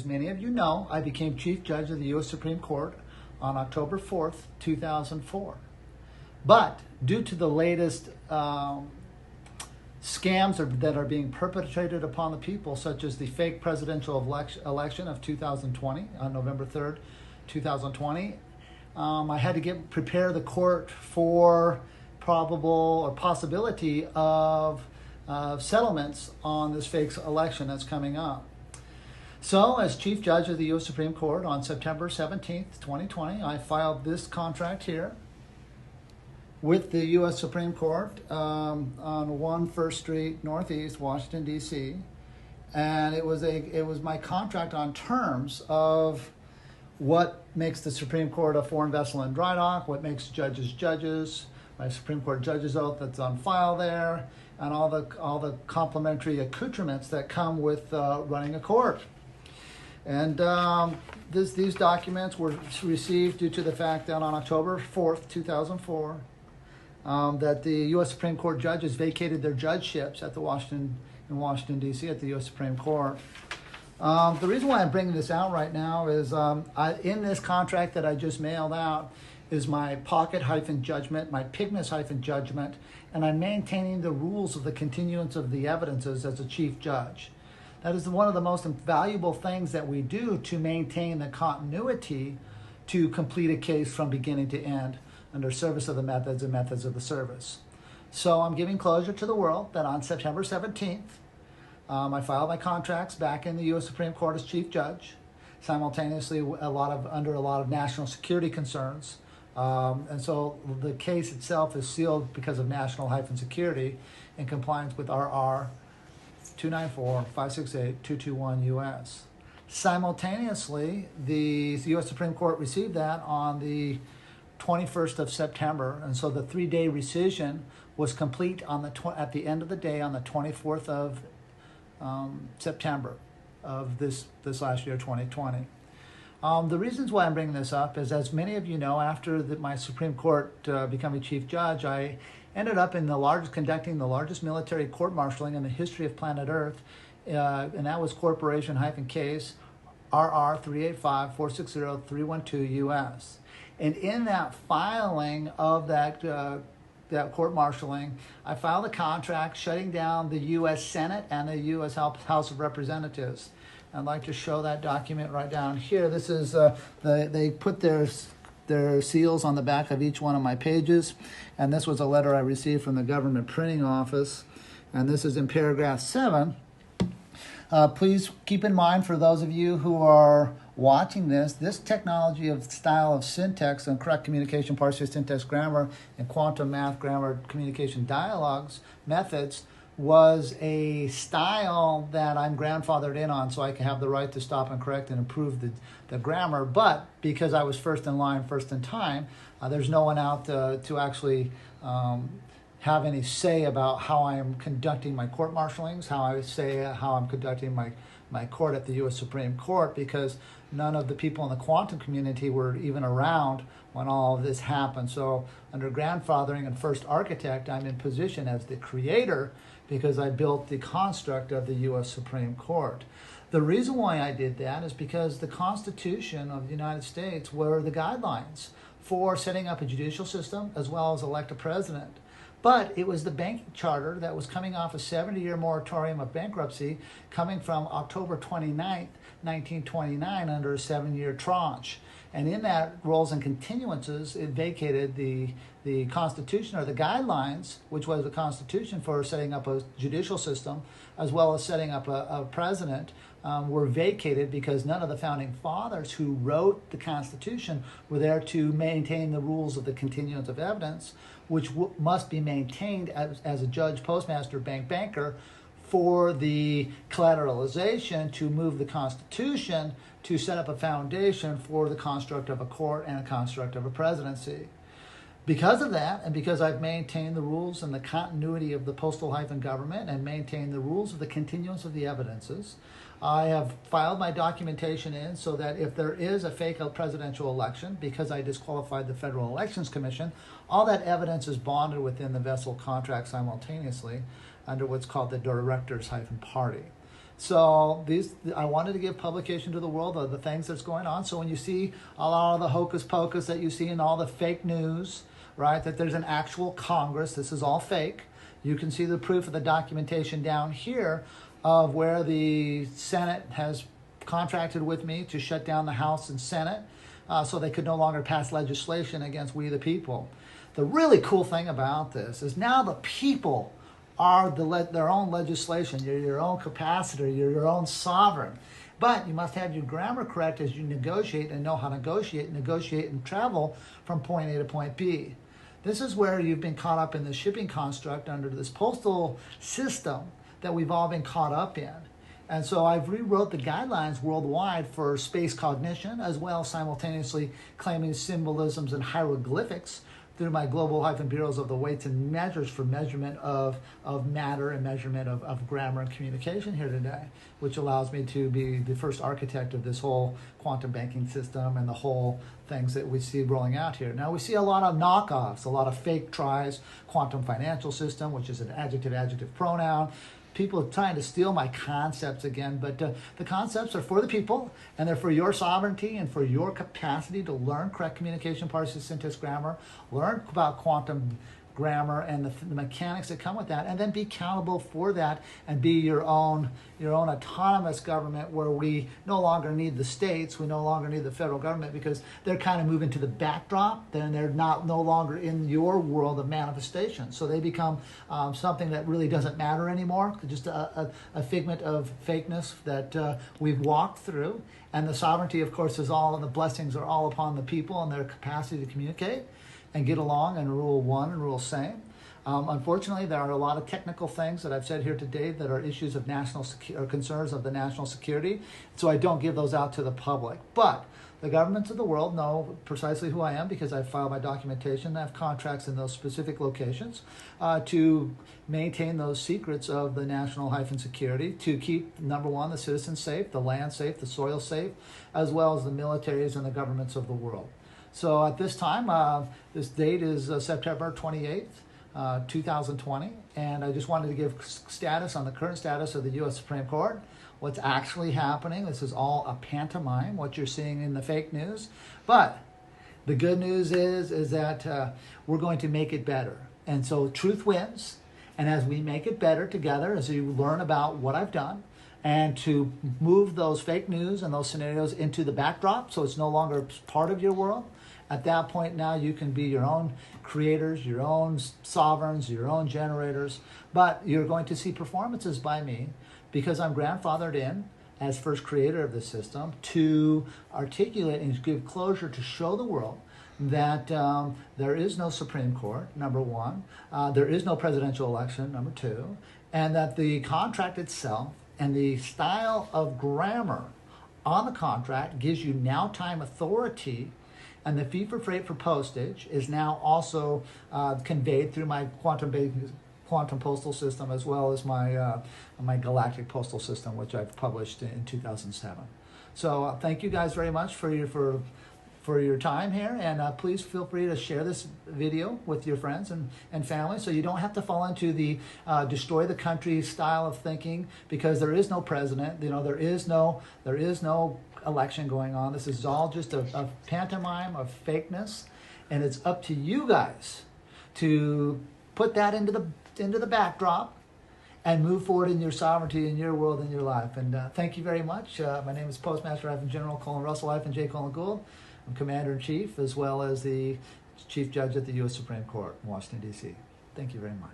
as many of you know, I became Chief Judge of the U.S. Supreme Court on October 4th, 2004. But due to the latest scams that are being perpetrated upon the people, such as the fake presidential election of 2020, on November 3rd, 2020, I had to prepare the court for probable or possibility of settlements on this fake election that's coming up. So, as Chief Judge of the U.S. Supreme Court on September 17th, 2020, I filed this contract here with the U.S. Supreme Court on 1 First Street Northeast, Washington, D.C. And it was my contract on terms of what makes the Supreme Court a foreign vessel in dry dock, what makes judges judges, my Supreme Court judge's oath that's on file there, and all the complementary accoutrements that come with running a court. And these documents were received due to the fact that on October 4th, 2004, that the U.S. Supreme Court judges vacated their judgeships at in Washington, D.C. at the U.S. Supreme Court. The reason why I'm bringing this out right now is in this contract that I just mailed out is my pocket-judgment, my Pygmus-judgment, and I'm maintaining the rules of the continuance of the evidences as a chief judge. That is one of the most valuable things that we do to maintain the continuity to complete a case from beginning to end under service of the methods and methods of the service. So I'm giving closure to the world that on September 17th, I filed my contracts back in the U.S. Supreme Court as Chief Judge, simultaneously under a lot of national security concerns. And so the case itself is sealed because of national-security in compliance with RR 294-568-221 U.S. Simultaneously, the U.S. Supreme Court received that on the 21st of September, and so the 3-day rescission was complete at the end of the day on the 24th of September of this last year, 2020. The reasons why I'm bringing this up is, as many of you know, after my Supreme Court becoming Chief Judge, I ended up conducting the largest military court-martialing in the history of planet Earth, and that was Corporation-Case RR 385-460-312 U.S. And in that filing of that court-martialing, I filed a contract shutting down the U.S. Senate and the U.S. House of Representatives. I'd like to show that document right down here. This is they put their seals on the back of each one of my pages, and this was a letter I received from the government printing office, and this is in paragraph 7. Please keep in mind, for those of you who are watching this technology of style of syntax and correct communication, parsing, syntax, grammar, and quantum math, grammar, communication, dialogues, methods, was a style that I'm grandfathered in on, so I can have the right to stop and correct and improve the grammar. But because I was first in line, first in time, there's no one out to actually have any say about how I am conducting my court-martialings, how I'm conducting my court at the U.S. Supreme Court, because none of the people in the quantum community were even around when all of this happened. So under grandfathering and first architect, I'm in position as the creator because I built the construct of the U.S. Supreme Court. The reason why I did that is because the Constitution of the United States were the guidelines for setting up a judicial system as well as elect a president. But it was the banking charter that was coming off a 70-year moratorium of bankruptcy coming from October 29th, 1929 under a 7-year tranche. And in that roles and continuances, it vacated the Constitution, or the guidelines, which was the Constitution for setting up a judicial system, as well as setting up a president, were vacated because none of the founding fathers who wrote the Constitution were there to maintain the rules of the continuance of evidence, which must be maintained as a judge, postmaster, banker, for the collateralization to move the Constitution to set up a foundation for the construct of a court and a construct of a presidency. Because of that, and because I've maintained the rules and the continuity of the postal-government and maintained the rules of the continuance of the evidences, I have filed my documentation in so that if there is a fake presidential election, because I disqualified the Federal Elections Commission, all that evidence is bonded within the vessel contract simultaneously under what's called the directors-party. So I wanted to give publication to the world of the things that's going on. So when you see a lot of the hocus pocus that you see in all the fake news, right, that there's an actual Congress, this is all fake. You can see the proof of the documentation down here of where the Senate has contracted with me to shut down the House and Senate so they could no longer pass legislation against we the people. The really cool thing about this is now the people are their own legislation. You're your own capacitor. You're your own sovereign. But you must have your grammar correct as you negotiate and know how to negotiate and travel from point A to point B. This is where you've been caught up in the shipping construct under this postal system that we've all been caught up in. And so I've rewrote the guidelines worldwide for space cognition, as well as simultaneously claiming symbolisms and hieroglyphics through my global bureaus of the weights and measures for measurement of matter and measurement of grammar and communication here today, which allows me to be the first architect of this whole quantum banking system and the whole things that we see rolling out here. Now we see a lot of knockoffs, a lot of fake tries, quantum financial system, which is an adjective pronoun. People are trying to steal my concepts again, but the concepts are for the people, and they're for your sovereignty and for your capacity to learn correct communication, parsing, syntax, grammar, learn about quantum grammar and the mechanics that come with that, and then be accountable for that and be your own autonomous government where we no longer need the states, we no longer need the federal government because they're kind of moving to the backdrop, then they're no longer in your world of manifestation. So they become something that really doesn't matter anymore, just a figment of fakeness that we've walked through. And the sovereignty, of course, and the blessings are all upon the people and their capacity to communicate and get along and rule one and rule same. Unfortunately, there are a lot of technical things that I've said here today that are issues of national or concerns of the national security, so I don't give those out to the public. But the governments of the world know precisely who I am because I've filed my documentation. I have contracts in those specific locations to maintain those secrets of the national security, to keep, number one, the citizens safe, the land safe, the soil safe, as well as the militaries and the governments of the world. So at this time, this date is September 28th, 2020, and I just wanted to give status on the current status of the U.S. Supreme Court, what's actually happening. This is all a pantomime, what you're seeing in the fake news. But the good news is that we're going to make it better. And so truth wins, and as we make it better together, as you learn about what I've done, and to move those fake news and those scenarios into the backdrop so it's no longer part of your world. At that point now you can be your own creators, your own sovereigns, your own generators, but you're going to see performances by me because I'm grandfathered in as first creator of the system to articulate and give closure to show the world that there is no Supreme Court, number one, there is no presidential election, number two, and that the contract itself and the style of grammar on the contract gives you now time authority, and the fee for freight for postage is now also conveyed through my quantum postal system as well as my galactic postal system, which I've published in 2007. So thank you guys very much for your time here, and please feel free to share this video with your friends and family so you don't have to fall into the destroy the country style of thinking, because there is no president, there is no election going on. This is all just a pantomime of fakeness, and it's up to you guys to put that into the backdrop and move forward in your sovereignty, in your world, in your life. And thank you very much. My name is Postmaster General Colin Russell J. Colin Gould. I'm Commander-in-Chief as well as the Chief Judge at the U.S. Supreme Court in Washington, D.C. Thank you very much.